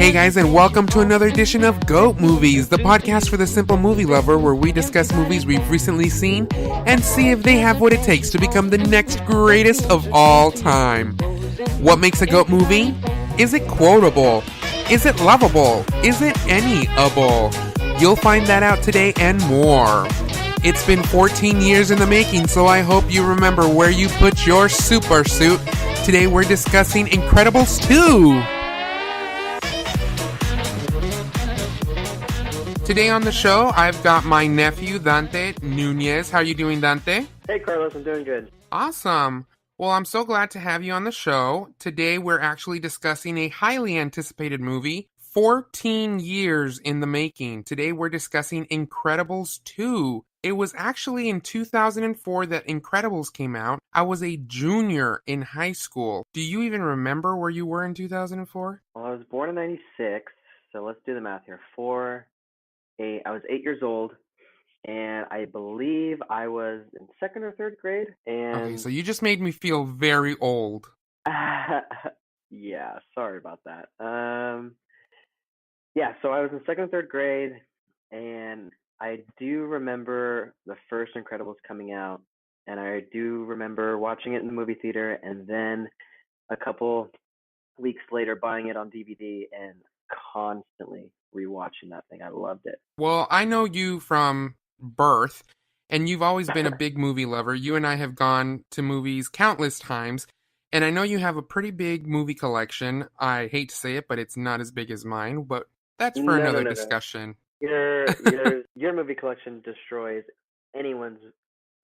Hey guys, and welcome to another edition of GOAT Movies, the podcast for the simple movie lover where we discuss movies we've recently seen and see if they have what it takes to become the next greatest of all time. What makes a GOAT movie? Is it quotable? Is it lovable? Is it any-able? You'll find that out today and more. It's been 14 years in the making, so I hope you remember where you put your super suit. Today we're discussing Incredibles 2. Today on the show, I've got my nephew, Dante Nunez. How are you doing, Dante? Hey, Carlos. I'm doing good. Awesome. Well, I'm so glad to have you on the show. Today, we're actually discussing a highly anticipated movie, 14 years in the making. Today, we're discussing Incredibles 2. It was actually in 2004 that Incredibles came out. I was a junior in high school. Do you even remember where you were in 2004? Well, I was born in 96, so let's do the math here. I was 8 years old, and I believe I was in second or third grade. Okay, And so you just made me feel very old. yeah, sorry about that. Yeah, so I was in second or third grade, and I do remember the first Incredibles coming out, and I do remember watching it in the movie theater, and then a couple weeks later buying it on DVD and constantly rewatching that thing. I loved it. Well, I know you from birth, and you've always been a big movie lover. You and I have gone to movies countless times, and I know you have a pretty big movie collection. I hate to say it, but it's not as big as mine, but that's for another No. discussion. Your movie collection destroys anyone's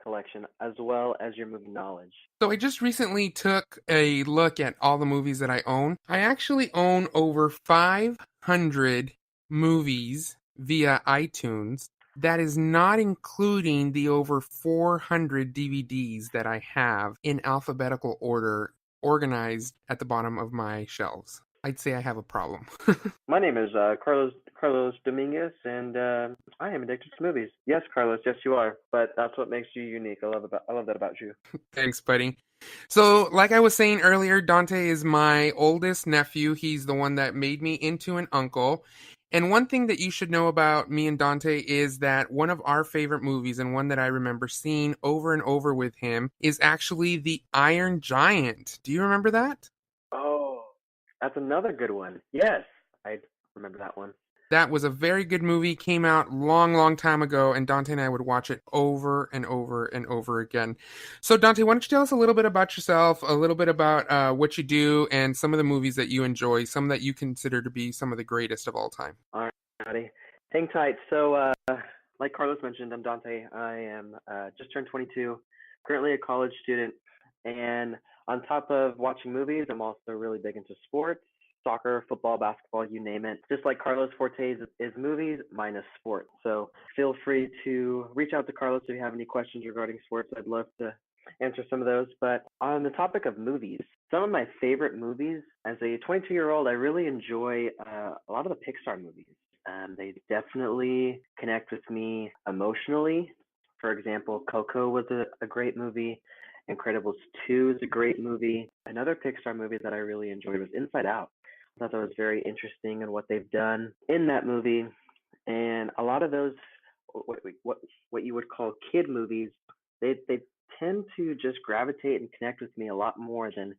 collection as well as your movie knowledge. So I just recently took a look at all the movies that I own. I actually own over 500 movies via iTunes. That is not including the over 400 DVDs that I have in alphabetical order organized at the bottom of my shelves. I'd say I have a problem. My name is Carlos Dominguez, and I am addicted to movies. Yes, Carlos, yes you are. But that's what makes you unique. I love that about you. Thanks, buddy. So, like I was saying earlier, Dante is my oldest nephew. He's the one that made me into an uncle. And one thing that you should know about me and Dante is that one of our favorite movies, and one that I remember seeing over and over with him, is actually The Iron Giant. Do you remember that? Oh, that's another good one. Yes, I remember that one. That was a very good movie, came out long time ago, and Dante and I would watch it over and over and over again. So Dante, why don't you tell us a little bit about yourself, a little bit about what you do, and some of the movies that you enjoy, some that you consider to be some of the greatest of all time. All righty. Hang tight. So, like Carlos mentioned, I'm Dante. I am just turned 22, currently a college student, and on top of watching movies, I'm also really big into sports. Soccer, football, basketball, you name it. Just like Carlos Forte's is movies, mine is sport. So feel free to reach out to Carlos if you have any questions regarding sports. I'd love to answer some of those. But on the topic of movies, some of my favorite movies, as a 22-year-old, I really enjoy a lot of the Pixar movies. They definitely connect with me emotionally. For example, Coco was a great movie. Incredibles 2 is a great movie. Another Pixar movie that I really enjoyed was Inside Out. I thought that was very interesting in what they've done in that movie. And a lot of those, what you would call kid movies, they tend to just gravitate and connect with me a lot more than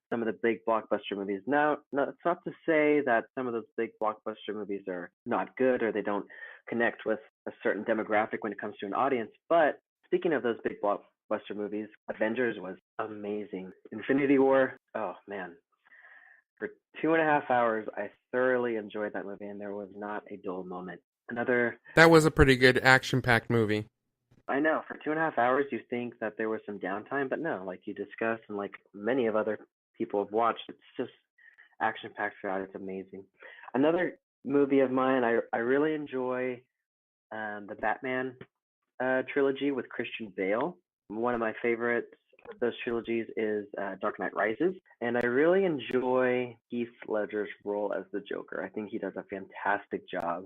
some of the big blockbuster movies. Now, it's not to say that some of those big blockbuster movies are not good or they don't connect with a certain demographic when it comes to an audience. But speaking of those big blockbuster movies, Avengers was amazing. Infinity War, oh man. For 2.5 hours, I thoroughly enjoyed that movie, and there was not a dull moment. That was a pretty good action-packed movie. I know, for 2.5 hours, you think that there was some downtime, but no, like you discussed, and like many of other people have watched, it's just action-packed throughout. It's amazing. Another movie of mine, I really enjoy the Batman trilogy with Christian Bale. One of my favorites of those trilogies is Dark Knight Rises, and I really enjoy Heath Ledger's role as the Joker. I think he does a fantastic job.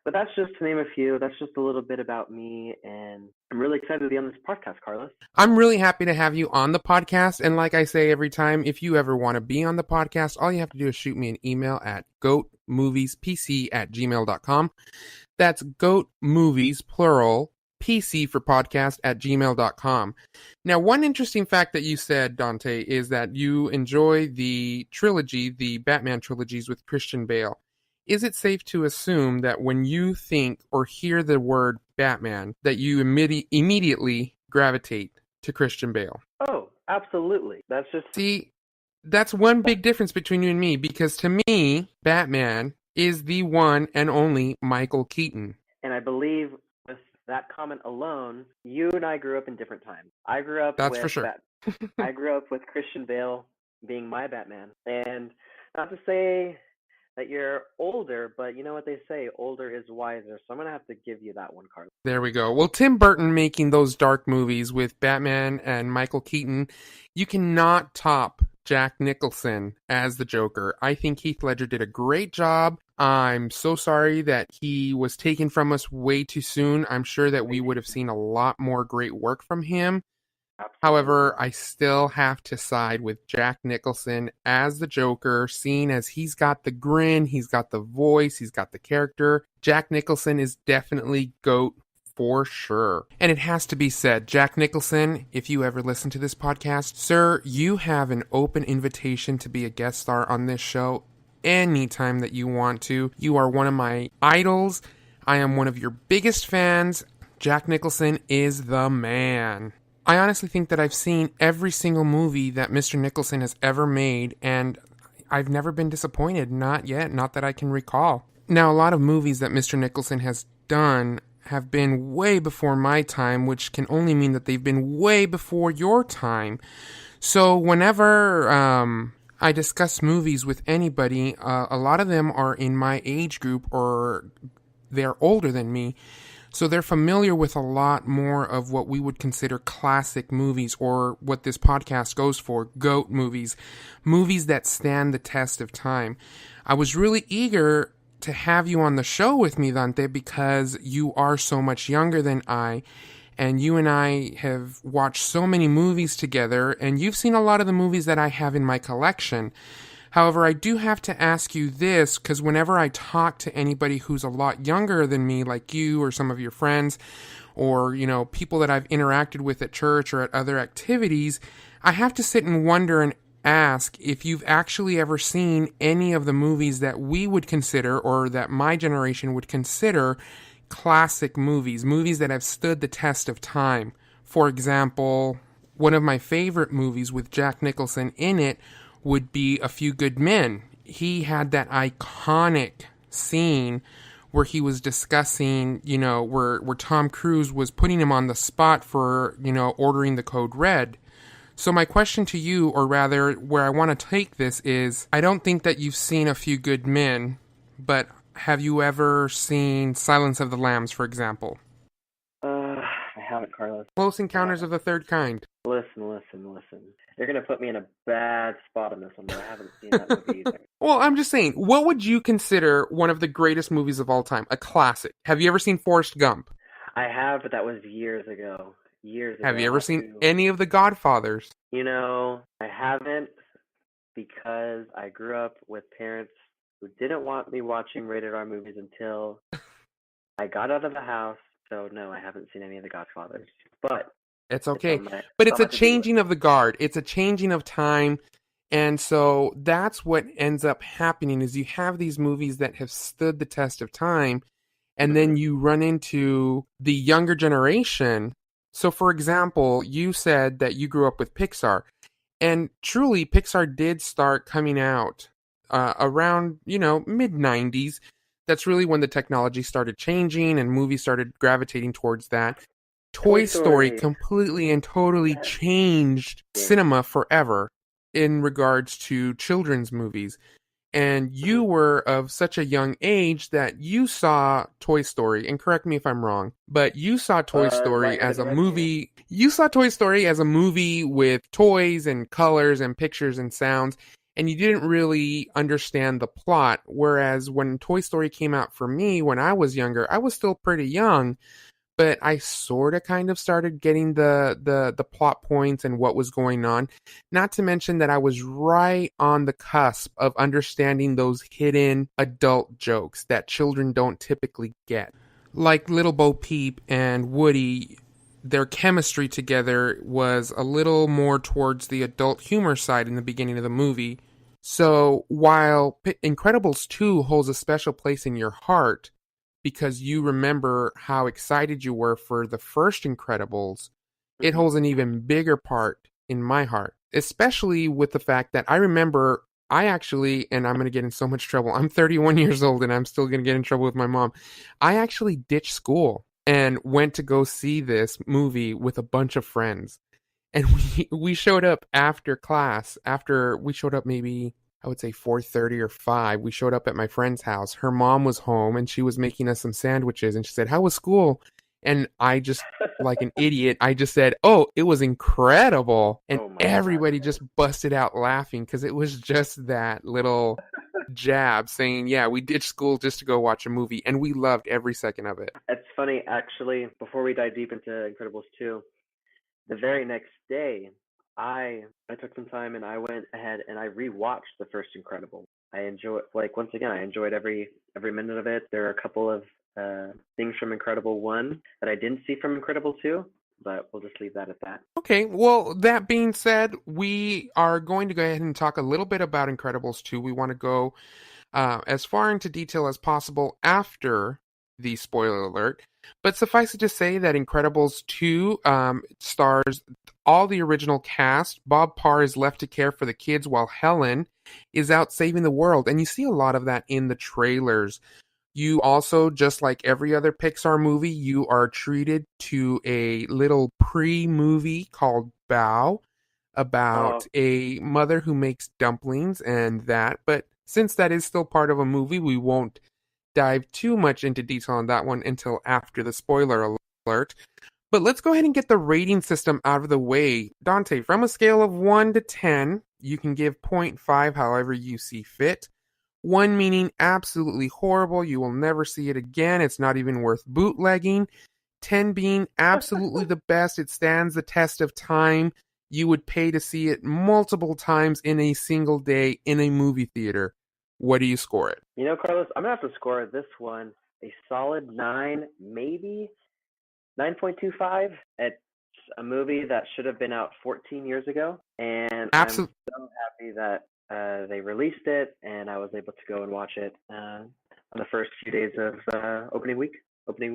But that's just to name a few. That's just a little bit about me, and I'm really excited to be on this podcast, Carlos. I'm really happy to have you on the podcast. And like I say every time, if you ever want to be on the podcast, all you have to do is shoot me an email at goatmoviespc@gmail.com. That's goatmovies, plural, PC for podcast @gmail.com. Now, one interesting fact that you said, Dante, is that you enjoy the trilogy, the Batman trilogies with Christian Bale. Is it safe to assume that when you think or hear the word Batman, that you immediately gravitate to Christian Bale? Oh, absolutely. That's just See, that's one big difference between you and me, because to me, Batman is the one and only Michael Keaton. and I believe with that comment alone, you and I grew up in different times. I grew up That's with for sure. I grew up with Christian Bale being my Batman. And not to say that you're older, but you know what they say, older is wiser. So I'm going to have to give you that one, Carlos. There we go. Well, Tim Burton making those dark movies with Batman and Michael Keaton, you cannot top Jack Nicholson as the Joker. I think Heath Ledger did a great job. I'm so sorry that he was taken from us way too soon. I'm sure that we would have seen a lot more great work from him. Absolutely. However, I still have to side with Jack Nicholson as the Joker, seeing as he's got the grin, he's got the voice, he's got the character. Jack Nicholson is definitely GOAT for sure. And it has to be said, Jack Nicholson, if you ever listen to this podcast, sir, you have an open invitation to be a guest star on this show anytime that you want to. You are one of my idols. I am one of your biggest fans. Jack Nicholson is the man. I honestly think that I've seen every single movie that Mr. Nicholson has ever made, and I've never been disappointed. Not yet. Not that I can recall. Now, a lot of movies that Mr. Nicholson has done have been way before my time, which can only mean that they've been way before your time. So whenever I discuss movies with anybody, a lot of them are in my age group or they're older than me. So they're familiar with a lot more of what we would consider classic movies, or what this podcast goes for, GOAT movies, movies that stand the test of time. I was really eager to have you on the show with me, Dante, because you are so much younger than I, and you and I have watched so many movies together, and you've seen a lot of the movies that I have in my collection. However, I do have to ask you this, because whenever I talk to anybody who's a lot younger than me, like you or some of your friends, or, you know, people that I've interacted with at church or at other activities, I have to sit and wonder and ask if you've actually ever seen any of the movies that we would consider, or that my generation would consider, classic movies, movies that have stood the test of time. For example, one of my favorite movies with Jack Nicholson in it would be A Few Good Men. He had that iconic scene where he was discussing, you know, where Tom Cruise was putting him on the spot for, you know, ordering the code red. So my question to you, or rather where I want to take this, is I don't think that you've seen A Few Good Men, but have you ever seen Silence of the Lambs, for example? I haven't, Carlos. Close Encounters of the Third Kind. Listen. You're going to put me in a bad spot on this one, but I haven't seen that movie either. Well, I'm just saying, what would you consider one of the greatest movies of all time? A classic. Have you ever seen Forrest Gump? I have, but that was years ago. Have you ever seen any of The Godfathers? You know, I haven't, because I grew up with parents who didn't want me watching rated R movies until I got out of the house. So no, I haven't seen any of The Godfathers. But it's okay. But it's a changing of the guard. It's a changing of time. And so that's what ends up happening, is you have these movies that have stood the test of time, and then you run into the younger generation. So for example, you said that you grew up with Pixar, and truly Pixar did start coming out around, you know, mid-90s. That's really when the technology started changing and movies started gravitating towards that. Toy Story completely and totally changed cinema forever in regards to children's movies. And you were of such a young age that you saw Toy Story, and correct me if I'm wrong, but you saw Toy Story as a movie. You saw Toy Story as a movie with toys and colors and pictures and sounds. and you didn't really understand the plot. Whereas when Toy Story came out for me when I was younger, I was still pretty young, but I sort of kind of started getting the plot points and what was going on. Not to mention that I was right on the cusp of understanding those hidden adult jokes that children don't typically get. Like Little Bo Peep and Woody, their chemistry together was a little more towards the adult humor side in the beginning of the movie. So while Incredibles 2 holds a special place in your heart because you remember how excited you were for the first Incredibles, it Hmm. holds an even bigger part in my heart, especially with the fact that I remember I actually, and I'm going to get in so much trouble. I'm 31 years old and I'm still going to get in trouble with my mom. I actually ditched school and went to go see this movie with a bunch of friends. And we showed up after class. After we showed up, maybe I would say 4:30 or 5. We showed up at my friend's house. Her mom was home and she was making us some sandwiches. And she said, "How was school?" And I just, like an idiot, I just said, "Oh, it was incredible." And Oh my God. everybody just busted out laughing because it was just that little jab saying, "Yeah, we ditched school just to go watch a movie," and we loved every second of it. It's funny, actually, before we dive deep into Incredibles 2, the very next day, I took some time and I went ahead and I rewatched the first Incredible. I enjoyed, like, once again, I enjoyed every minute of it. There are a couple of things from Incredible 1 that I didn't see from Incredible 2, but we'll just leave that at that. Okay, well, that being said, we are going to go ahead and talk a little bit about Incredibles 2. We want to go as far into detail as possible after the spoiler alert. But suffice it to say that Incredibles 2 stars all the original cast. Bob Parr is left to care for the kids while Helen is out saving the world. And you see a lot of that in the trailers. You also, just like every other Pixar movie, you are treated to a little pre-movie called Bao about Oh, a mother who makes dumplings and that. But since that is still part of a movie, we won't dive too much into detail on that one until after the spoiler alert. But let's go ahead and get the rating system out of the way. Dante, from a scale of 1 to 10, you can give point 0.5 however you see fit. 1 meaning absolutely horrible, you will never see it again, it's not even worth bootlegging. 10 being absolutely the best, it stands the test of time. You would pay to see it multiple times in a single day in a movie theater. What do you score it? Carlos, I'm gonna have to score this one a solid 9, maybe 9.25. It's a movie that should have been out 14 years ago, and I'm Absolutely. so happy that they released it, and I was able to go and watch it on the first few days of opening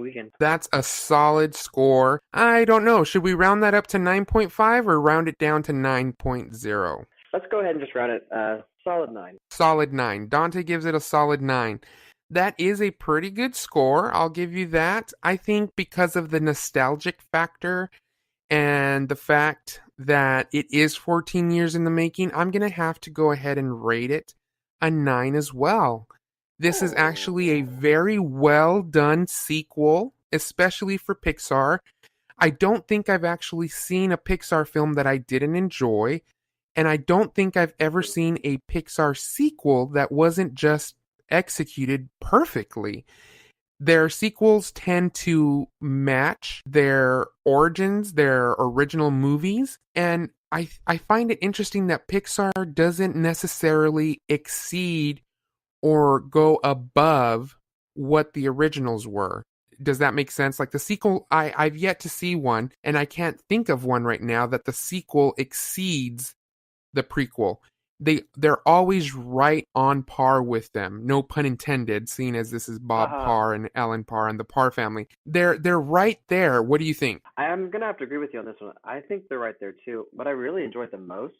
weekend. That's a solid score. I don't know. Should we round that up to 9.5 or round it down to 9.0? Let's go ahead and just round it solid 9. Solid 9. Dante gives it a solid 9. That is a pretty good score. I'll give you that. I think because of the nostalgic factor and the fact that it is 14 years in the making, I'm going to have to go ahead and rate it a 9 as well. This is actually a very well done sequel, especially for Pixar. I don't think I've actually seen a Pixar film that I didn't enjoy, and I don't think I've ever seen a Pixar sequel that wasn't just executed perfectly. Their sequels tend to match their origins, their original movies, and I find it interesting that Pixar doesn't necessarily exceed or go above what the originals were. Does that make sense? Like the sequel, I've yet to see one, and I can't think of one right now that the sequel exceeds the prequel. They're always right on par with them. No pun intended, seeing as this is Bob Haha. Parr and Ellen Parr and the Parr family. They're right there. What do you think? I'm gonna have to agree with you on this one. I think they're right there too. What I really enjoyed the most,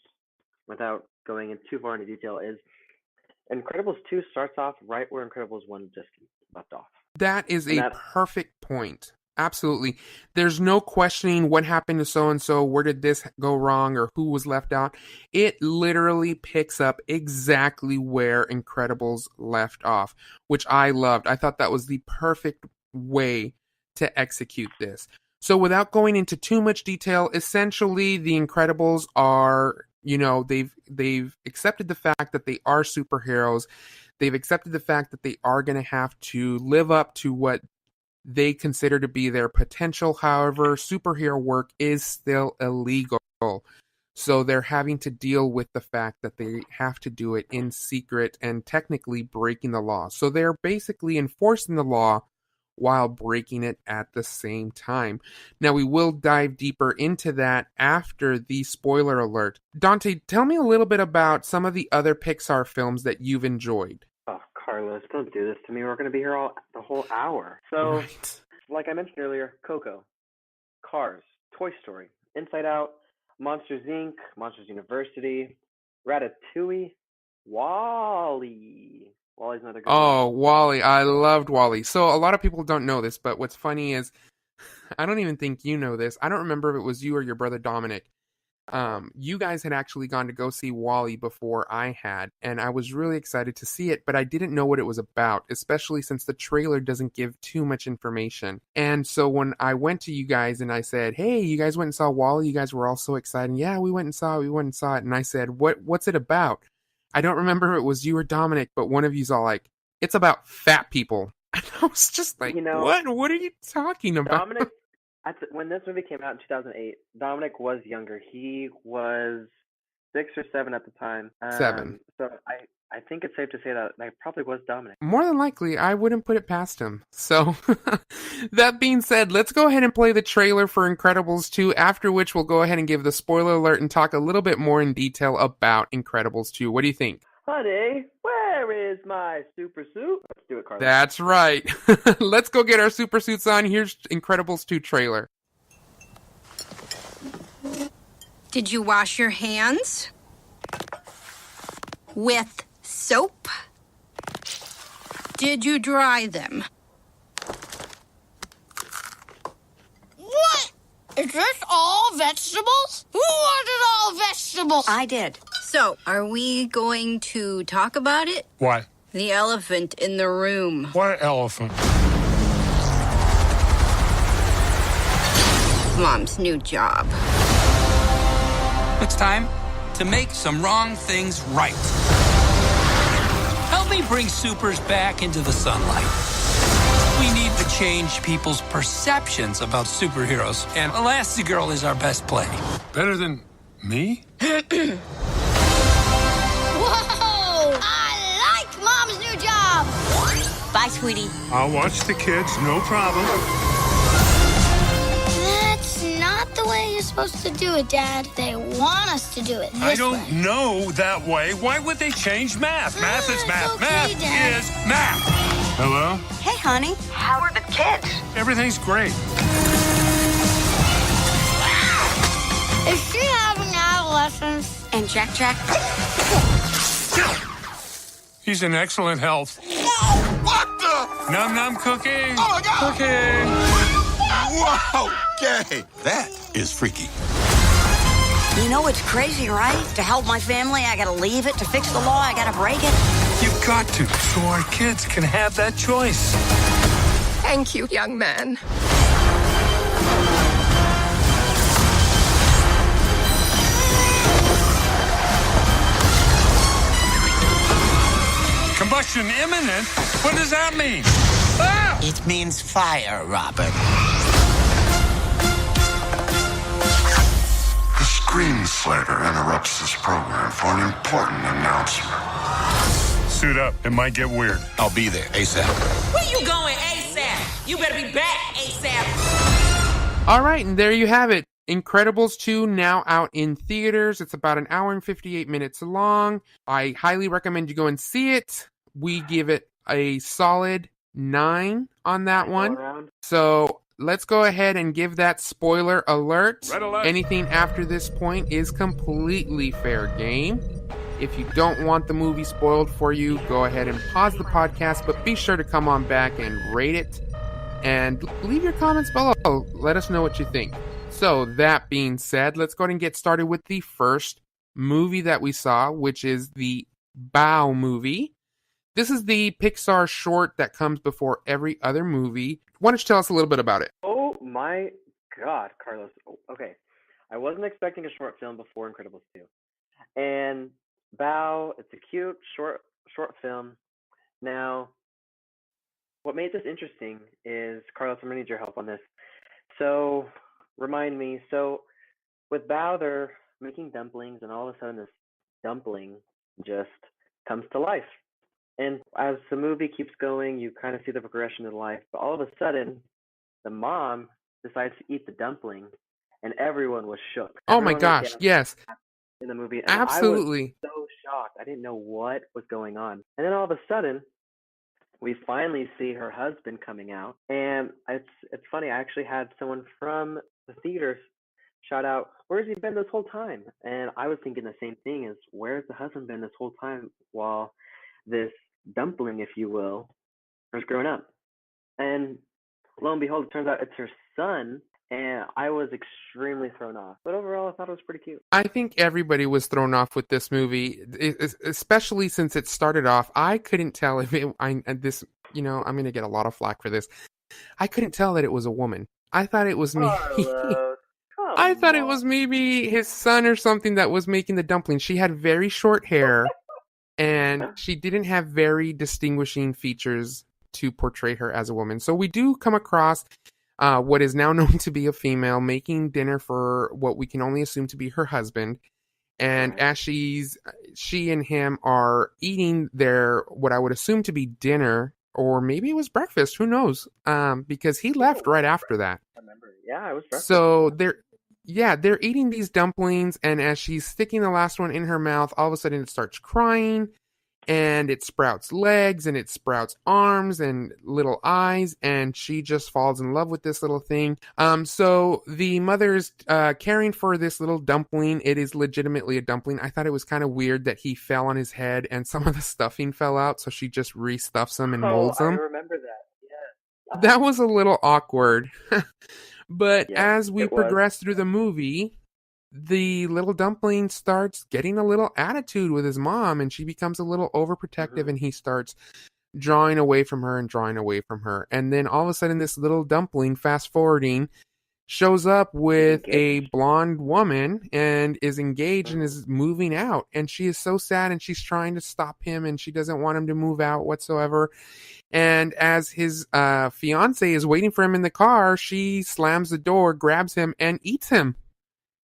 without going in too far into detail, is Incredibles 2 starts off right where Incredibles 1 just left off. That is And a that, perfect point. Absolutely. There's no questioning what happened to so and so, where did this go wrong, or who was left out. It literally picks up exactly where Incredibles left off, which I loved. I thought that was the perfect way to execute this. So, without going into too much detail, essentially, The Incredibles are, They've accepted the fact that they are superheroes. They've accepted the fact that they are going to have to live up to what they consider to be their potential. However, superhero work is still illegal. So they're having to deal with the fact that they have to do it in secret and technically breaking the law. So they're basically enforcing the law while breaking it at the same time. Now, we will dive deeper into that after the spoiler alert. Dante, tell me a little bit about some of the other Pixar films that you've enjoyed. Oh, Carlos, don't do this to me. We're going to be here the whole hour. So, Right. like I mentioned earlier, Coco, Cars, Toy Story, Inside Out, Monsters Inc., Monsters University, Ratatouille, WALL-E. WALL-E's another good one. Oh, WALL-E. I loved WALL-E. So a lot of people don't know this, but what's funny is, I don't even think you know this. I don't remember if it was you or your brother Dominic. You guys had actually gone to go see WALL-E before I had, and I was really excited to see it, but I didn't know what it was about, especially since the trailer doesn't give too much information. And so when I went to you guys and I said, hey, you guys went and saw WALL-E, you guys were all so excited. Yeah, we went and saw it. And I said, what's it about? I don't remember if it was you or Dominic, but one of you's all like, it's about fat people. And I was just like, what? What are you talking about? Dominic, when this movie came out in 2008, Dominic was younger. He was 6 or 7 at the time. 7. So I think it's safe to say that probably was Dominic. More than likely, I wouldn't put it past him. So, that being said, let's go ahead and play the trailer for Incredibles 2, after which we'll go ahead and give the spoiler alert and talk a little bit more in detail about Incredibles 2. What do you think? Honey, where is my super suit? Let's do it, Carlos. That's right. Let's go get our super suits on. Here's Incredibles 2 trailer. Did you wash your hands? With soap? Did you dry them? What? Is this all vegetables? Who ordered all vegetables? I did. So, are we going to talk about it? What? The elephant in the room. What elephant? Mom's new job. It's time to make some wrong things right. Help me bring supers back into the sunlight. We need to change people's perceptions about superheroes, and Elastigirl is our best play. Better than me? Whoa! I like Mom's new job. Bye, sweetie. I'll watch the kids, no problem. That's not the way you're supposed to do it, Dad. They want us to do it this I don't way. know that way. Why would they change math? Math is math. Okay, Math Dad. is math. Hello? Hey, honey. How are the kids? Everything's great. Is she having adolescence? And Jack? He's in excellent health. What the? Num num cookie. Oh my God! Cookie. Wow, gay. That is freaky. You know it's crazy, right? To help my family, I gotta leave it. To fix the law, I gotta break it. You've got to, so our kids can have that choice. Thank you, young man. Combustion imminent? What does that mean? Ah! It means fire, Robert. The Screen Slater interrupts this program for an important announcement. Suit up. It might get weird. I'll be there ASAP. Where you going ASAP? You better be back ASAP. All right, and there you have it. Incredibles 2 now out in theaters. It's about an hour and 58 minutes long. I highly recommend you go and see it. We give it a solid 9 on that one. So let's go ahead and give that spoiler alert. Red alert. Anything after this point is completely fair game. If you don't want the movie spoiled for you, go ahead and pause the podcast, but be sure to come on back and rate it. And leave your comments below. Let us know what you think. So, that being said, let's go ahead and get started with the first movie that we saw, which is the Bow movie. This is the Pixar short that comes before every other movie. Why don't you tell us a little bit about it? Oh my God, Carlos. Okay. I wasn't expecting a short film before Incredibles 2. And Bao, it's a cute short film. Now, what made this interesting is, Carlos, I'm gonna need your help on this. So, remind me. So, with Bao, they're making dumplings, and all of a sudden, this dumpling just comes to life. And as the movie keeps going, you kind of see the progression of life. But all of a sudden, the mom decides to eat the dumpling, and everyone was shook. Oh my Everyone was gosh, gasping yes. in the movie, and I was Absolutely. so shocked. I didn't know what was going on. And then all of a sudden, we finally see her husband coming out, and it's funny. I actually had someone from the theater shout out, "Where's he been this whole time?" And I was thinking the same thing: is where's the husband been this whole time while this dumpling, if you will, was growing up? And lo and behold, it turns out it's her son, and I was extremely thrown off. But overall, I thought it was pretty cute. I think everybody was thrown off with this movie, especially since it started off. I couldn't tell if this, I'm going to get a lot of flack for this. I couldn't tell that it was a woman. I thought it was maybe, Carlos, I come thought it was on. maybe his son or something that was making the dumpling. She had very short hair, and she didn't have very distinguishing features to portray her as a woman. So we do come across what is now known to be a female making dinner for what we can only assume to be her husband. And Right. as she and him are eating their, what I would assume to be dinner, or maybe it was breakfast, who knows? Because he left right after that. I remember. Yeah, it was breakfast. So they're eating these dumplings, and as she's sticking the last one in her mouth, all of a sudden it starts crying, and it sprouts legs, and it sprouts arms and little eyes, and she just falls in love with this little thing. So the mother's caring for this little dumpling. It is legitimately a dumpling. I thought it was kind of weird that he fell on his head and some of the stuffing fell out, so she just restuffs him and molds I him. remember that. Yeah. That was a little awkward. But Yep, as we it was. progress through the movie, the little dumpling starts getting a little attitude with his mom, and she becomes a little overprotective, and he starts drawing away from her and drawing away from her. And then all of a sudden, this little dumpling, fast forwarding, shows up with a blonde woman and is engaged and is moving out. And she is so sad, and she's trying to stop him, and she doesn't want him to move out whatsoever. And as his fiance is waiting for him in the car, she slams the door, grabs him, and eats him.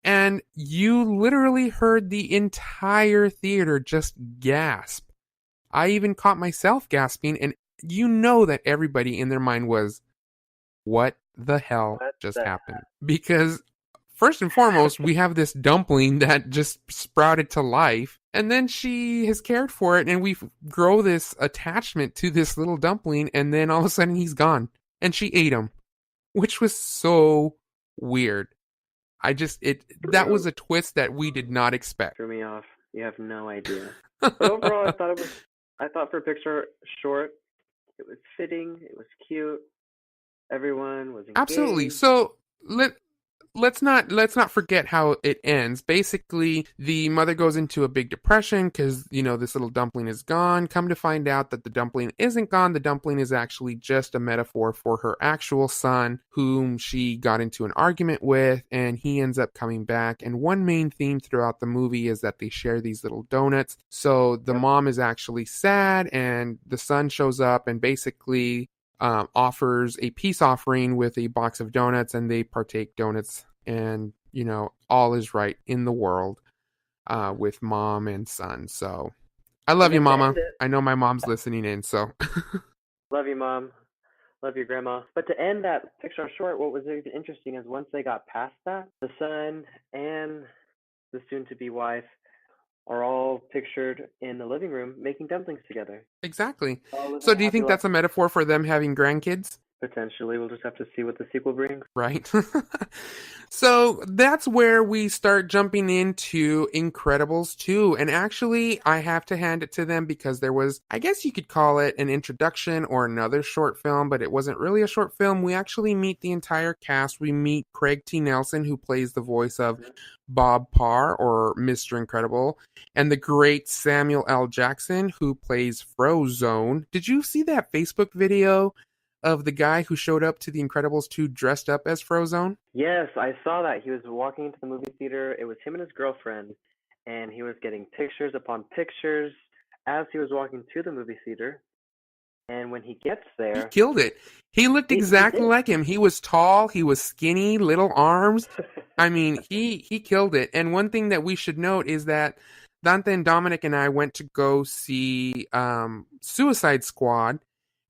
And you literally heard the entire theater just gasp. I even caught myself gasping, and you know that everybody in their mind was, what the hell just happened? Because first and foremost, we have this dumpling that just sprouted to life, and then she has cared for it, and we grow this attachment to this little dumpling, and then all of a sudden he's gone, and she ate him, which was so weird. That was a twist that we did not expect. Threw me off. You have no idea. But overall, I thought for a Pixar short, it was fitting. It was cute. Everyone was engaged. Absolutely. So let's not forget how it ends. Basically, the mother goes into a big depression because, this little dumpling is gone. Come to find out that the dumpling isn't gone. The dumpling is actually just a metaphor for her actual son, whom she got into an argument with, and he ends up coming back. And one main theme throughout the movie is that they share these little donuts. So the mom is actually sad, and the son shows up and basically offers a peace offering with a box of donuts, and they partake donuts, and all is right in the world with mom and son. So I love you, Mama. I know my mom's listening in, so love you, Mom. Love you, Grandma. But to end that Pixar short, what was interesting is once they got past that, the son and the soon-to-be wife are all pictured in the living room making dumplings together. Exactly. So do you think that's a metaphor for them having grandkids? Potentially. We'll just have to see what the sequel brings. Right. So that's where we start jumping into Incredibles 2. And actually, I have to hand it to them because there was, I guess you could call it an introduction or another short film, but it wasn't really a short film. We actually meet the entire cast. We meet Craig T. Nelson, who plays the voice of Bob Parr, or Mr. Incredible, and the great Samuel L. Jackson, who plays Frozone. Did you see that Facebook video of the guy who showed up to the Incredibles 2 dressed up as Frozone? Yes, I saw that. He was walking into the movie theater. It was him and his girlfriend, and he was getting pictures upon pictures as he was walking to the movie theater. And when he gets He there, killed it. He looked he exactly did. like him. He was tall, he was skinny, little arms. I mean, he killed it. And one thing that we should note is that Dante and Dominic and I went to go see Suicide Squad,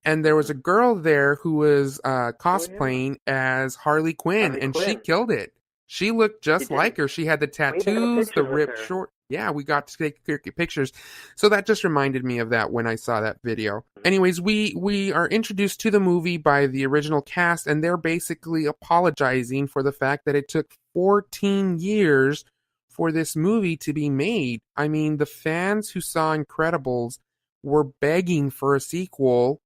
and there was a girl there who was cosplaying as Harley Quinn, Harley and she Quinn. killed it. She looked She just like did. her. She had the We even have tattoos, the pictures with ripped her. short. Yeah, we got to take pictures. So that just reminded me of that when I saw that video. Anyways, we are introduced to the movie by the original cast, and they're basically apologizing for the fact that it took 14 years for this movie to be made. I mean, the fans who saw Incredibles were begging for a sequel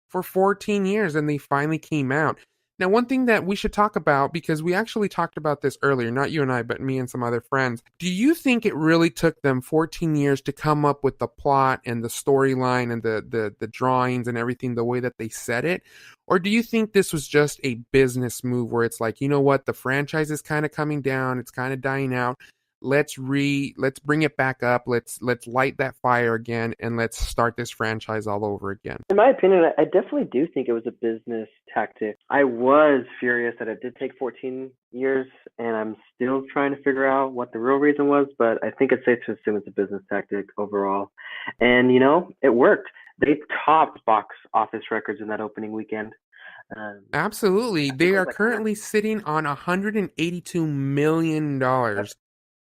for 14 years, and they finally came out. Now, one thing that we should talk about, because we actually talked about this earlier, not you and I, but me and some other friends. Do you think it really took them 14 years to come up with the plot and the storyline and the drawings and everything the way that they said it? Or do you think this was just a business move where it's like, you know what, the franchise is kind of coming down, it's kind of dying out. Let's bring it back up. Let's light that fire again, and let's start this franchise all over again. In my opinion, I definitely do think it was a business tactic. I was furious that it did take 14 years, and I'm still trying to figure out what the real reason was, but I think it's safe to assume it's a business tactic overall. And, it worked. They topped box office records in that opening weekend. Absolutely. They are currently sitting on $182 million.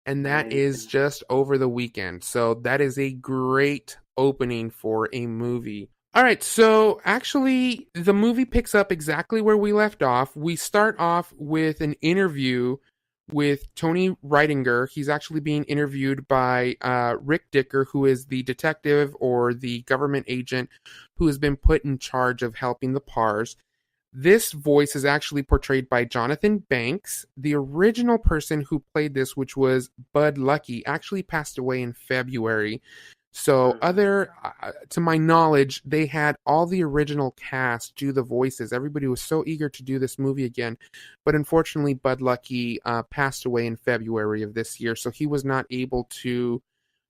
And that is just over the weekend. So that is a great opening for a movie. All right, so actually, the movie picks up exactly where we left off. We start off with an interview with Tony Reitinger. He's actually being interviewed by Rick Dicker, who is the detective or the government agent who has been put in charge of helping the Pars. This voice is actually portrayed by Jonathan Banks. The original person who played this, which was Bud Lucky, actually passed away in February. So to my knowledge, they had all the original cast do the voices. Everybody was so eager to do this movie again. But unfortunately, Bud Lucky passed away in February of this year. So he was not able to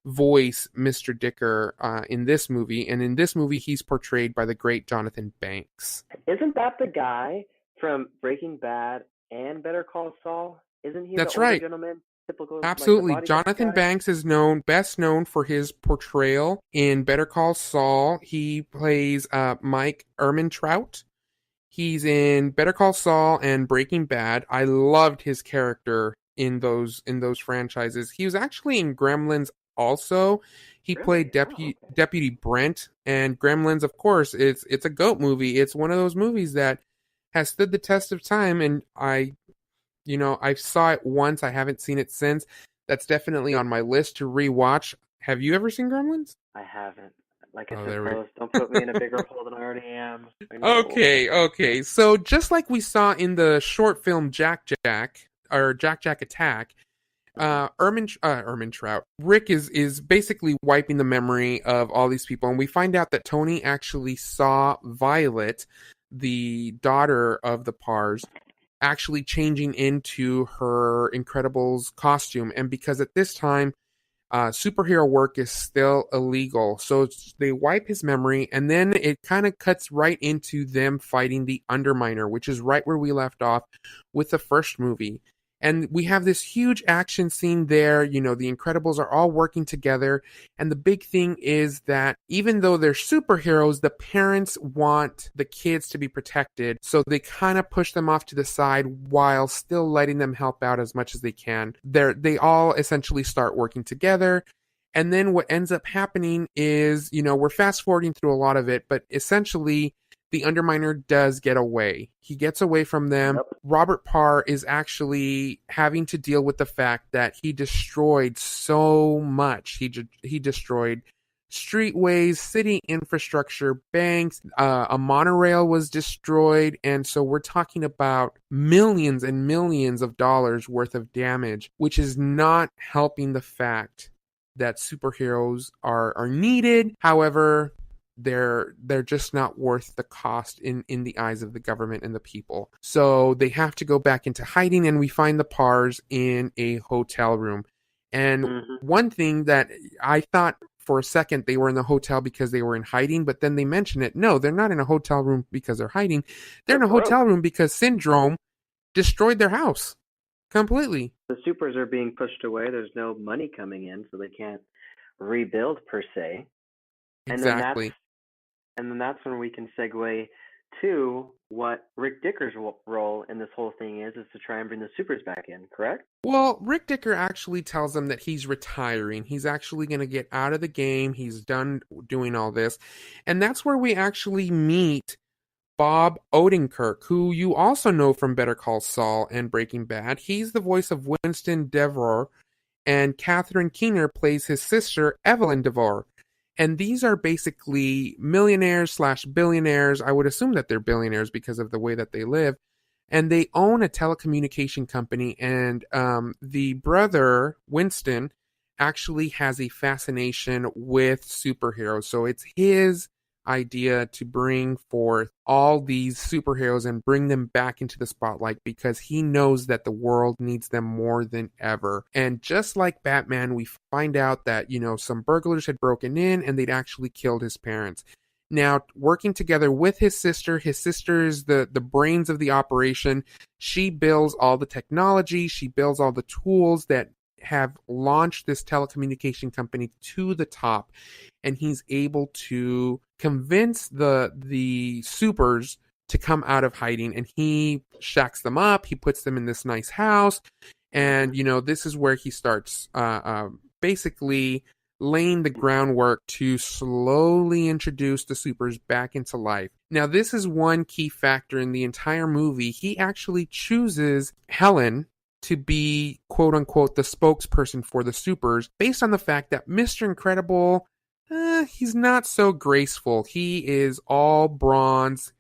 voice Mr. Dicker in this movie, and in this movie he's portrayed by the great Jonathan Banks. Isn't that the guy from Breaking Bad and Better Call Saul? Isn't he That's the older right. gentleman? Typical, Absolutely. like Jonathan Banks is best known for his portrayal in Better Call Saul. He plays Mike Ehrmantraut. He's in Better Call Saul and Breaking Bad. I loved his character in those franchises. He was actually in Gremlins also. He played Deputy Brent, and Gremlins, of course, it's a goat movie. It's one of those movies that has stood the test of time, and I saw it once. I haven't seen it since. That's definitely on my list to rewatch. Have you ever seen Gremlins? I haven't. Like I said, Carlos, don't put me in a bigger hole than I already am. Okay. So just like we saw in the short film Jack Jack Attack, Ehrmantraut, Rick is basically wiping the memory of all these people, and we find out that Tony actually saw Violet, the daughter of the Pars, actually changing into her Incredibles costume, and because at this time superhero work is still illegal, so they wipe his memory, and then it kind of cuts right into them fighting the Underminer, which is right where we left off with the first movie. And we have this huge action scene there. The Incredibles are all working together. And the big thing is that even though they're superheroes, the parents want the kids to be protected. So they kind of push them off to the side while still letting them help out as much as they can. They all essentially start working together. And then what ends up happening is, we're fast forwarding through a lot of it, but essentially the Underminer does get away. He gets away from them. Yep. Robert Parr is actually having to deal with the fact that he destroyed so much. He destroyed streetways, city infrastructure, banks, a monorail was destroyed, and so we're talking about millions and millions of dollars worth of damage, which is not helping the fact that superheroes are needed. However, they're just not worth the cost in the eyes of the government and the people. So they have to go back into hiding, and we find the Pars in a hotel room. And Mm-hmm. one thing that I thought for a second they were in the hotel because they were in hiding, but then they mention it. No, they're not in a hotel room because they're hiding. They're in a hotel room because Syndrome destroyed their house completely. The supers are being pushed away. There's no money coming in, so they can't rebuild per se. Exactly. And then that's when we can segue to what Rick Dicker's role in this whole thing is to try and bring the supers back in, correct? Well, Rick Dicker actually tells them that he's retiring. He's actually going to get out of the game. He's done doing all this. And that's where we actually meet Bob Odenkirk, who you also know from Better Call Saul and Breaking Bad. He's the voice of Winston Dever, and Catherine Keener plays his sister, Evelyn Dever. And these are basically millionaires slash billionaires. I would assume that they're billionaires because of the way that they live. And they own a telecommunication company. And the brother, Winston, actually has a fascination with superheroes. So it's his idea to bring forth all these superheroes and bring them back into the spotlight because he knows that the world needs them more than ever. And just like Batman, we find out that, some burglars had broken in and they'd actually killed his parents. Now, working together with his sister is the brains of the operation. She builds all the technology, she builds all the tools that have launched this telecommunication company to the top, and he's able to convince the supers to come out of hiding, and he shacks them up, he puts them in this nice house, and this is where he starts basically laying the groundwork to slowly introduce the supers back into life. Now, this is one key factor in the entire movie. He actually chooses Helen to be, quote unquote, the spokesperson for the supers based on the fact that Mr. Incredible, he's not so graceful. He is all bronze.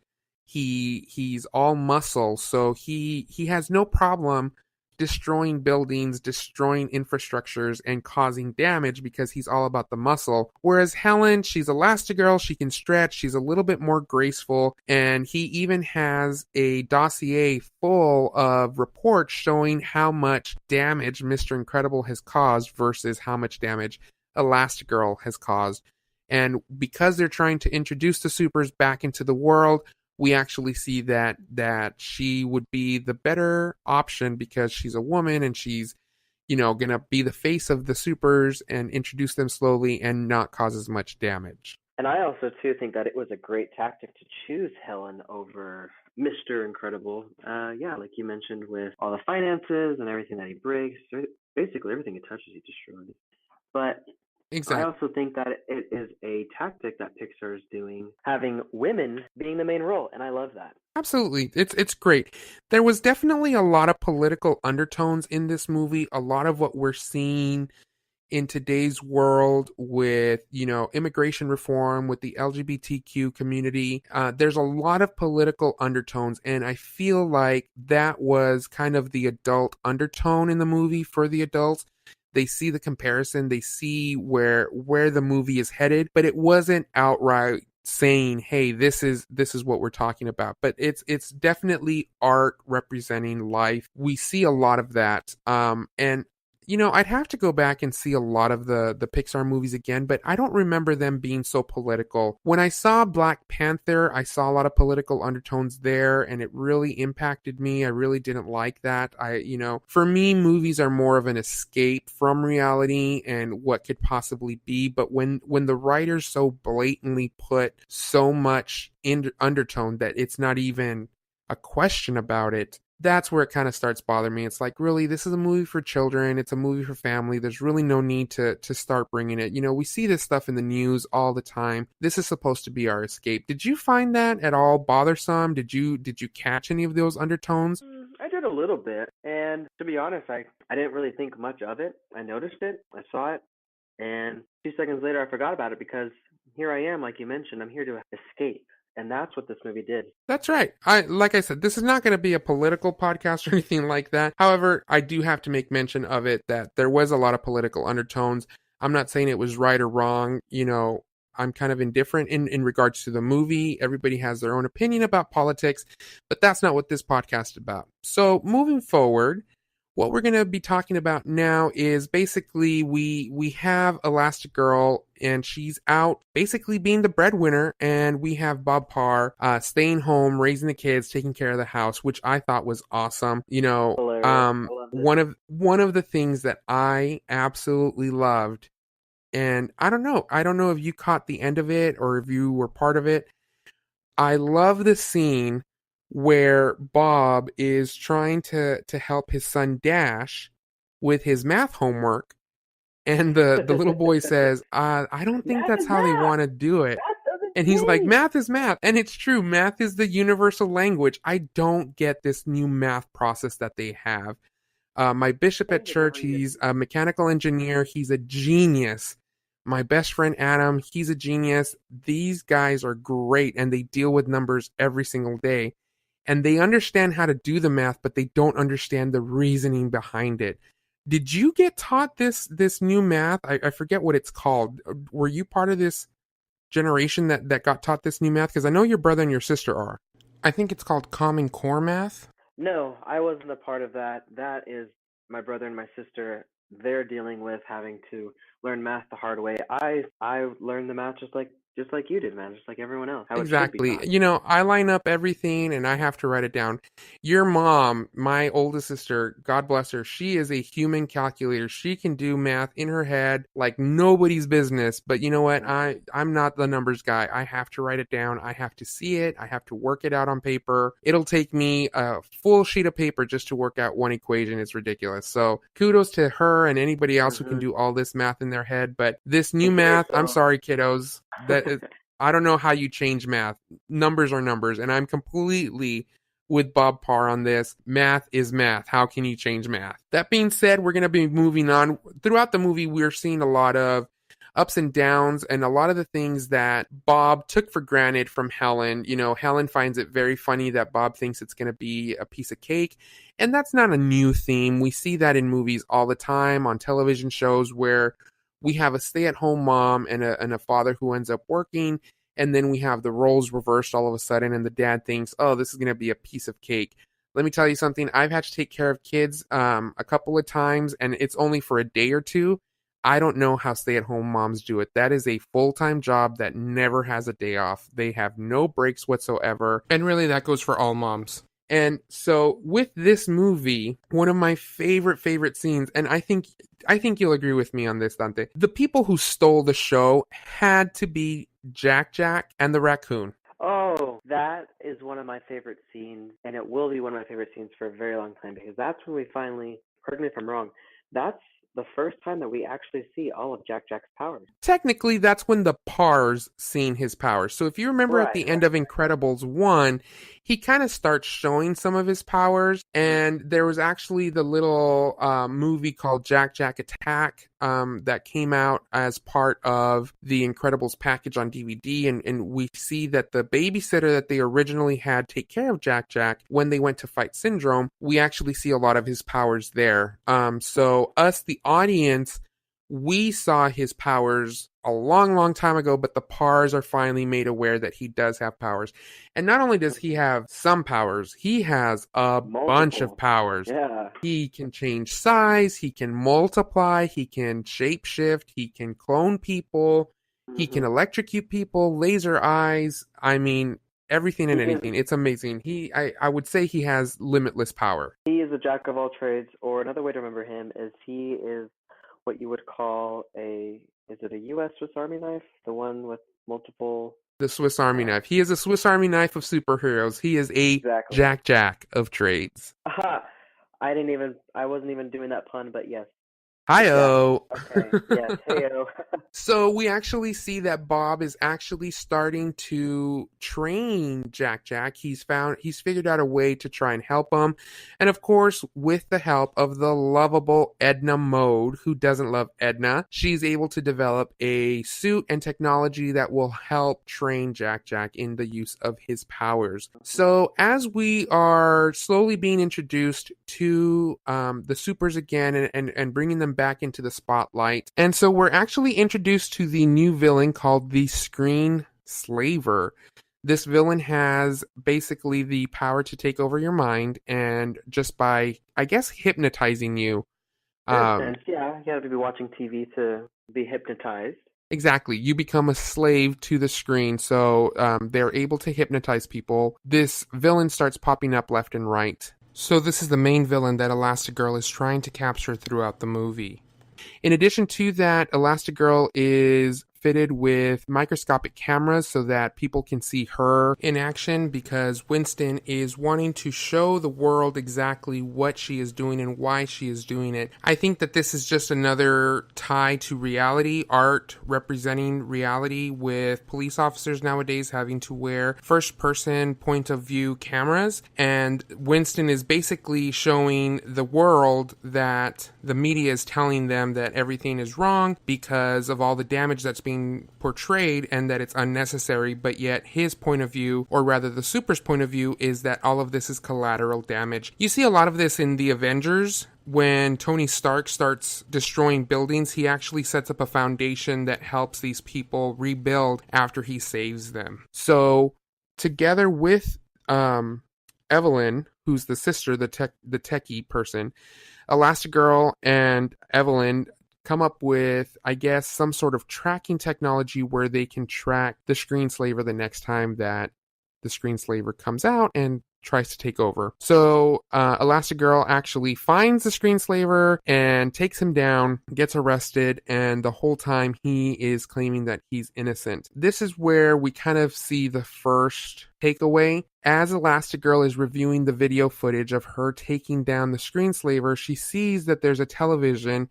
He's all muscle. So he has no problem destroying buildings, destroying infrastructures, and causing damage because he's all about the muscle. Whereas Helen, she's Elastigirl, she can stretch, she's a little bit more graceful, and he even has a dossier full of reports showing how much damage Mr. Incredible has caused versus how much damage Elastigirl has caused. And because they're trying to introduce the supers back into the world, we actually see that she would be the better option because she's a woman and she's, going to be the face of the supers and introduce them slowly and not cause as much damage. And I also, too, think that it was a great tactic to choose Helen over Mr. Incredible. Like you mentioned, with all the finances and everything that he breaks, basically everything he touches, he destroys. But exactly. I also think that it is a tactic that Pixar is doing, having women being the main role, and I love that. Absolutely. It's great. There was definitely a lot of political undertones in this movie, a lot of what we're seeing in today's world with, immigration reform, with the LGBTQ community. There's a lot of political undertones, and I feel like that was kind of the adult undertone in the movie for the adults. They see the comparison, they see where the movie is headed, but it wasn't outright saying, hey, this is what we're talking about. But it's definitely art representing life. We see a lot of that. And I'd have to go back and see a lot of the Pixar movies again, but I don't remember them being so political. When I saw Black Panther, I saw a lot of political undertones there, and it really impacted me. I really didn't like that. For me, movies are more of an escape from reality and what could possibly be. But when the writers so blatantly put so much undertone that it's not even a question about it, that's where it kind of starts bothering me. It's like, really, this is a movie for children. It's a movie for family. There's really no need to start bringing it. We see this stuff in the news all the time. This is supposed to be our escape. Did you find that at all bothersome? Did you catch any of those undertones? I did a little bit. And to be honest, I didn't really think much of it. I noticed it. I saw it. And 2 seconds later, I forgot about it because here I am, like you mentioned. I'm here to escape. And that's what this movie did. That's right. Like I said, this is not going to be a political podcast or anything like that. However, I do have to make mention of it that there was a lot of political undertones. I'm not saying it was right or wrong. I'm kind of indifferent in regards to the movie. Everybody has their own opinion about politics, but that's not what this podcast is about. So moving forward, what we're going to be talking about now is basically we have Elastigirl and she's out basically being the breadwinner, and we have Bob Parr staying home, raising the kids, taking care of the house, which I thought was awesome. You know, one of the things that I absolutely loved, and I don't know if you caught the end of it or if you were part of it. I love the scene where Bob is trying to help his son Dash with his math homework, and the little boy says, I don't think that's how they want to do it. And he's like, math is math. And it's true, math is the universal language. I don't get this new math process that they have. My bishop at church, he's a mechanical engineer. He's a genius. My best friend Adam, he's a genius. These guys are great, and they deal with numbers every single day. And they understand how to do the math, but they don't understand the reasoning behind it. Did you get taught this new math? I forget what it's called. Were you part of this generation that got taught this new math? Because I know your brother and your sister are. I think it's called Common Core math. No, I wasn't a part of that. That is my brother and my sister. They're dealing with having to learn math the hard way. I learned the math just like you did, man, just like everyone else. How Exactly. It should be taught. You know, I line up everything and I have to write it down. Your mom, my oldest sister, God bless her, she is a human calculator. She can do math in her head like nobody's business. But you know what? I'm not the numbers guy. I have to write it down. I have to see it. I have to work it out on paper. It'll take me a full sheet of paper just to work out one equation. It's ridiculous. So kudos to her and anybody else who can do all this math in their head. But this new math, I'm sorry, kiddos. I don't know how you change math. Numbers are numbers, and I'm completely with Bob Parr on this. Math is math. How can you change math? That being said, we're going to be moving on. Throughout the movie, we're seeing a lot of ups and downs, and a lot of the things that Bob took for granted from Helen. You know, Helen finds it very funny that Bob thinks it's going to be a piece of cake, and that's not a new theme. We see that in movies all the time, on television shows where we have a stay-at-home mom and a father who ends up working, and then we have the roles reversed all of a sudden, and the dad thinks, oh, this is going to be a piece of cake. Let me tell you something. I've had to take care of kids a couple of times, and it's only for a day or two. I don't know how stay-at-home moms do it. That is a full-time job that never has a day off. They have no breaks whatsoever, and really that goes for all moms. And so with this movie, one of my favorite scenes, and I think you'll agree with me on this, Dante, the people who stole the show had to be Jack and the raccoon. Oh, that is one of my favorite scenes, and it will be one of my favorite scenes for a very long time, because that's when we finally, correct me if I'm wrong, that's the first time that we actually see all of Jack's powers. Technically, that's when the Parrs seen his powers. So if you remember at the end of Incredibles 1, he kind of starts showing some of his powers, and there was actually the little movie called Jack Attack that came out as part of the Incredibles package on DVD, and we see that the babysitter that they originally had take care of Jack when they went to fight Syndrome, we actually see a lot of his powers there. So us, the audience, we saw his powers a long time ago, but the Parrs are finally made aware that he does have powers. And not only does he have some powers, he has a bunch of powers. Yeah. He can change size, he can multiply, he can shapeshift, he can clone people, he can electrocute people, laser eyes. I mean, everything and anything. It's amazing. I would say he has limitless power. He is a jack of all trades, or another way to remember him is he is what you would call is it a U.S. Swiss Army knife? The one with multiple... The Swiss Army knife. He is a Swiss Army knife of superheroes. He is a Jack of trades. Aha! I wasn't even doing that pun, but yes. Hi-oh. Okay, yes, hey-oh. So we actually see that Bob is actually starting to train Jack. He's figured out a way to try and help him. And of course, with the help of the lovable Edna Mode, who doesn't love Edna, she's able to develop a suit and technology that will help train Jack in the use of his powers. So as we are slowly being introduced to the supers again and bringing them back into the spotlight. And so we're actually introduced to the new villain called the Screen Slaver. This villain has basically the power to take over your mind, and just by, I guess, hypnotizing you. In a sense, yeah. You have to be watching TV to be hypnotized. Exactly. You become a slave to the screen, so they're able to hypnotize people. This villain starts popping up left and right. So this is the main villain that Elastigirl is trying to capture throughout the movie. In addition to that, Elastigirl is fitted with microscopic cameras so that people can see her in action, because Winston is wanting to show the world exactly what she is doing and why she is doing it. I think that this is just another tie to reality, art representing reality, with police officers nowadays having to wear first-person point of view cameras, and Winston is basically showing the world that the media is telling them that everything is wrong because of all the damage that's being portrayed and that it's unnecessary, but yet his point of view, or rather the Super's point of view, is that all of this is collateral damage. You see a lot of this in the Avengers. When Tony Stark starts destroying buildings, he actually sets up a foundation that helps these people rebuild after he saves them. So together with Evelyn, who's the sister, the techie person, Elastigirl and Evelyn come up with, I guess, some sort of tracking technology where they can track the Screenslaver the next time that the Screenslaver comes out and tries to take over. So Elastigirl actually finds the Screenslaver and takes him down, gets arrested, and the whole time he is claiming that he's innocent. This is where we kind of see the first takeaway. As Elastigirl is reviewing the video footage of her taking down the Screenslaver, she sees that there's a television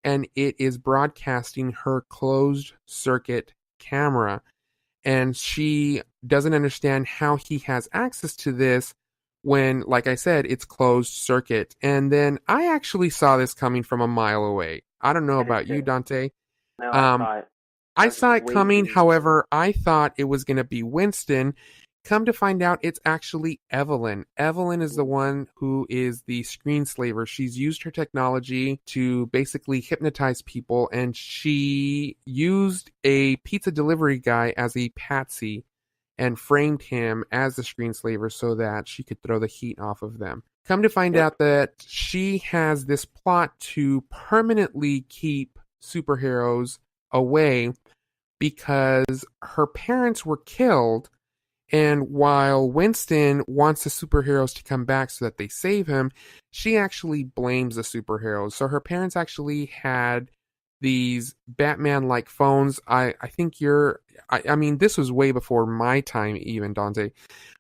and it is broadcasting her closed circuit camera. And she doesn't understand how he has access to this when, like I said, it's closed circuit. And then I actually saw this coming from a mile away. I don't know about you, Dante. No, I saw it. I saw it coming. However, I thought it was going to be Winston. Come to find out, it's actually Evelyn. Evelyn is the one who is the Screenslaver. She's used her technology to basically hypnotize people, and she used a pizza delivery guy as a patsy and framed him as the Screenslaver so that she could throw the heat off of them. Come to find out that she has this plot to permanently keep superheroes away because her parents were killed. And while Winston wants the superheroes to come back so that they save him, she actually blames the superheroes. So her parents actually had these Batman-like phones. I think I mean, this was way before my time even, Dante.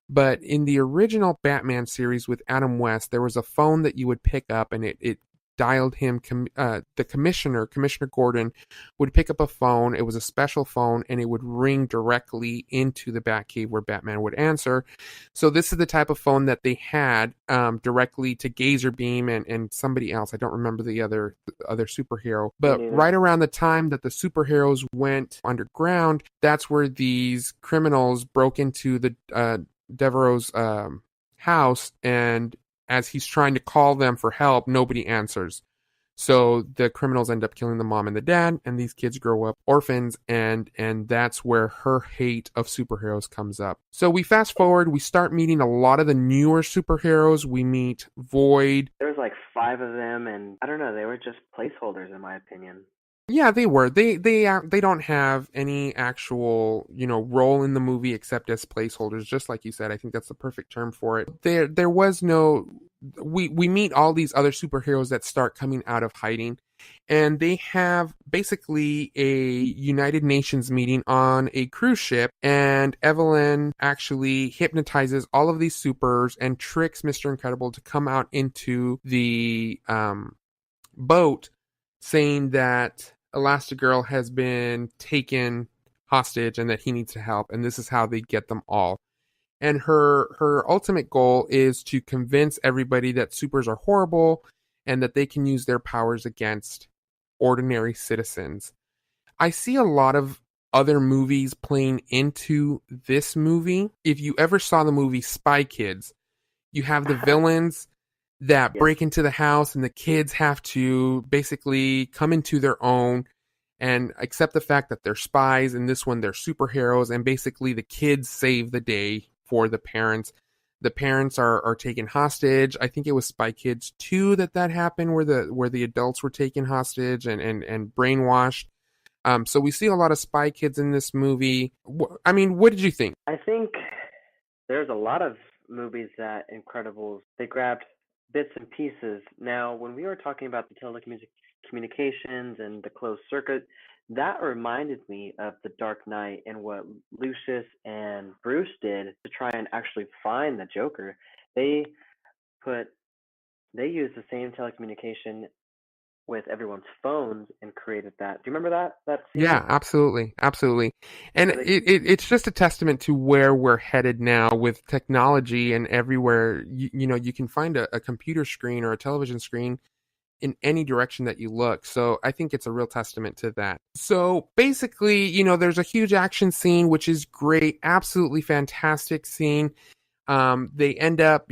But in the original Batman series with Adam West, there was a phone that you would pick up and it dialed him, the Commissioner Gordon would pick up a phone. It was a special phone and it would ring directly into the Batcave where Batman would answer. So this is the type of phone that they had directly to Gazer Beam and somebody else. I don't remember the other superhero. But right around the time that the superheroes went underground, that's where these criminals broke into the Devereaux's house, and as he's trying to call them for help, nobody answers. So the criminals end up killing the mom and the dad, and these kids grow up orphans, and that's where her hate of superheroes comes up. So we fast forward, we start meeting a lot of the newer superheroes. We meet Void. There's like 5 of them, and I don't know, they were just placeholders in my opinion. Yeah, they were. They don't have any actual, role in the movie except as placeholders, just like you said. I think that's the perfect term for it. There was no... We meet all these other superheroes that start coming out of hiding, and they have basically a United Nations meeting on a cruise ship, and Evelyn actually hypnotizes all of these supers and tricks Mr. Incredible to come out into the boat, saying that Elastigirl has been taken hostage and that he needs to help, and this is how they get them all. And her ultimate goal is to convince everybody that supers are horrible and that they can use their powers against ordinary citizens. I see a lot of other movies playing into this movie. If you ever saw the movie Spy Kids, you have the villains that break into the house and the kids have to basically come into their own and accept the fact that they're spies. In this one, they're superheroes, and basically the kids save the day for the parents. The parents are taken hostage. I think it was Spy Kids 2 that happened, where the adults were taken hostage and brainwashed. So we see a lot of Spy Kids in this movie. I mean, what did you think? I think there's a lot of movies that Incredibles, they grabbed bits and pieces. Now, when we were talking about the telecommunications and the closed circuit, that reminded me of The Dark Knight and what Lucius and Bruce did to try and actually find the Joker. They used the same telecommunication with everyone's phones and created that. Do you remember that scene? Yeah, absolutely. And it's just a testament to where we're headed now with technology, and everywhere you can find a computer screen or a television screen in any direction that you look. So I think it's a real testament to that. So basically, there's a huge action scene, which is great, absolutely fantastic scene. They end up,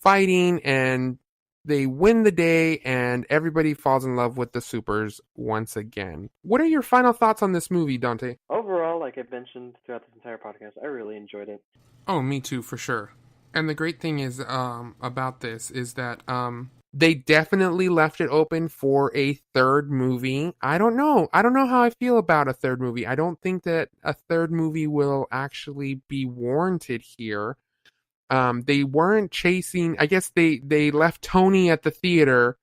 fighting, and they win the day, and everybody falls in love with the supers once again. What are your final thoughts on this movie, Dante? Overall, like I've mentioned throughout this entire podcast, I really enjoyed it. Oh, me too, for sure. And the great thing is about this is that they definitely left it open for a third movie. I don't know how I feel about a third movie. I don't think that a third movie will actually be warranted here. They weren't chasing. I guess they left Tony at the theater,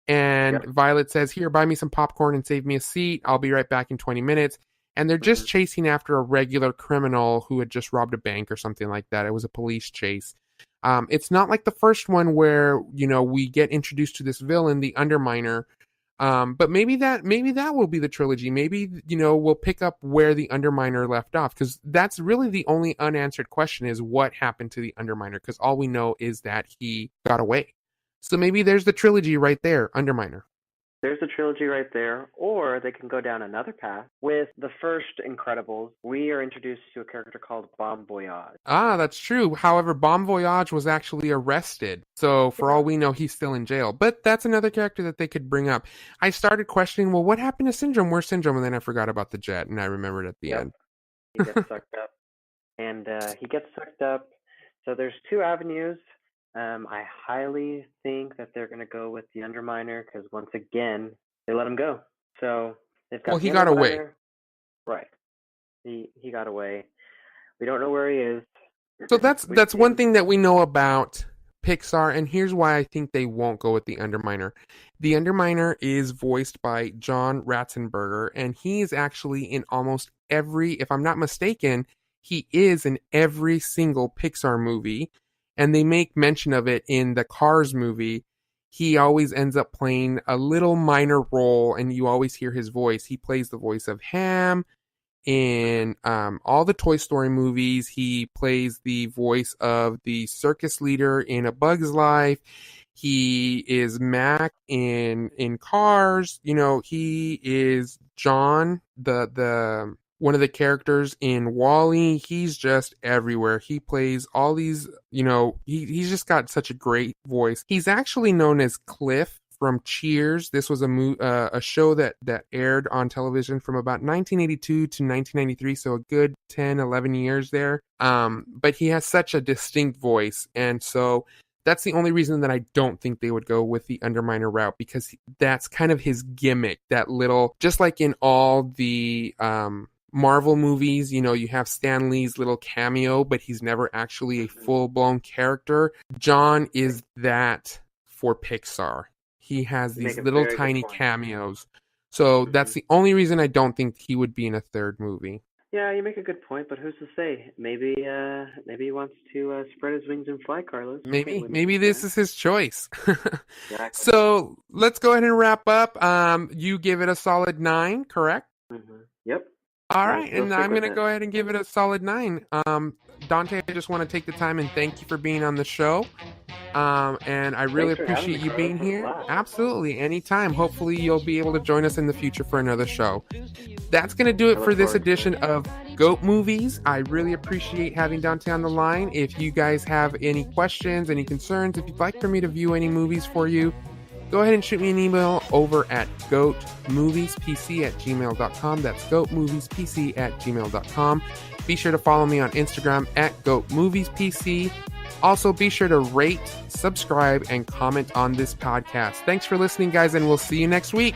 and Violet says, "Here, buy me some popcorn and save me a seat. I'll be right back in 20 minutes." And they're just chasing after a regular criminal who had just robbed a bank or something like that. It was a police chase. It's not like the first one where, we get introduced to this villain, the Underminer. But maybe that will be the trilogy. Maybe, we'll pick up where the Underminer left off, because that's really the only unanswered question, is what happened to the Underminer, because all we know is that he got away. So maybe there's the trilogy right there, Underminer. There's a trilogy right there, or they can go down another path. With the first Incredibles, we are introduced to a character called Bon Voyage. Ah, that's true. However, Bon Voyage was actually arrested, so for all we know, he's still in jail. But that's another character that they could bring up. I started questioning, well, what happened to Syndrome? Where's Syndrome? And then I forgot about the jet, and I remembered at the end. He gets sucked up. And he gets sucked up. So there's two avenues. I highly think that they're going to go with the Underminer, because once again, they let him go. So they've got. Well, he got away. Right. He got away. We don't know where he is. So that's one thing that we know about Pixar, and here's why I think they won't go with the Underminer. The Underminer is voiced by John Ratzenberger, and he is actually in almost every, if I'm not mistaken, he is in every single Pixar movie. And they make mention of it in the Cars movie. He always ends up playing a little minor role, and you always hear his voice. He plays the voice of Ham in all the Toy Story movies. He plays the voice of the circus leader in A Bug's Life. He is Mac in Cars. He is John, the one of the characters in WALL-E. He's just everywhere. He plays all these, he's just got such a great voice. He's actually known as Cliff from Cheers. This was a show that aired on television from about 1982 to 1993, so a good 10, 11 years there. But he has such a distinct voice, and so that's the only reason that I don't think they would go with the Underminer route, because that's kind of his gimmick, that little, just like in all the Marvel movies, you have Stan Lee's little cameo, but he's never actually a full-blown character. John is that for Pixar. He has these little tiny cameos. So that's the only reason I don't think he would be in a third movie. Yeah, you make a good point, but who's to say? Maybe he wants to spread his wings and fly, Carlos. Maybe this is his choice. Exactly. So let's go ahead and wrap up. You give it a solid 9, correct? Mm-hmm. Yep. All right, and I'm going to go ahead and give it a solid 9. Dante, I just want to take the time and thank you for being on the show. And I really appreciate you being here. Absolutely, anytime. Hopefully you'll be able to join us in the future for another show. That's going to do it for this edition of Goat Movies. I really appreciate having Dante on the line. If you guys have any questions, any concerns, if you'd like for me to view any movies for you, go ahead and shoot me an email over at goatmoviespc@gmail.com. That's goatmoviespc@gmail.com. Be sure to follow me on Instagram at goatmoviespc. Also, be sure to rate, subscribe, and comment on this podcast. Thanks for listening, guys, and we'll see you next week.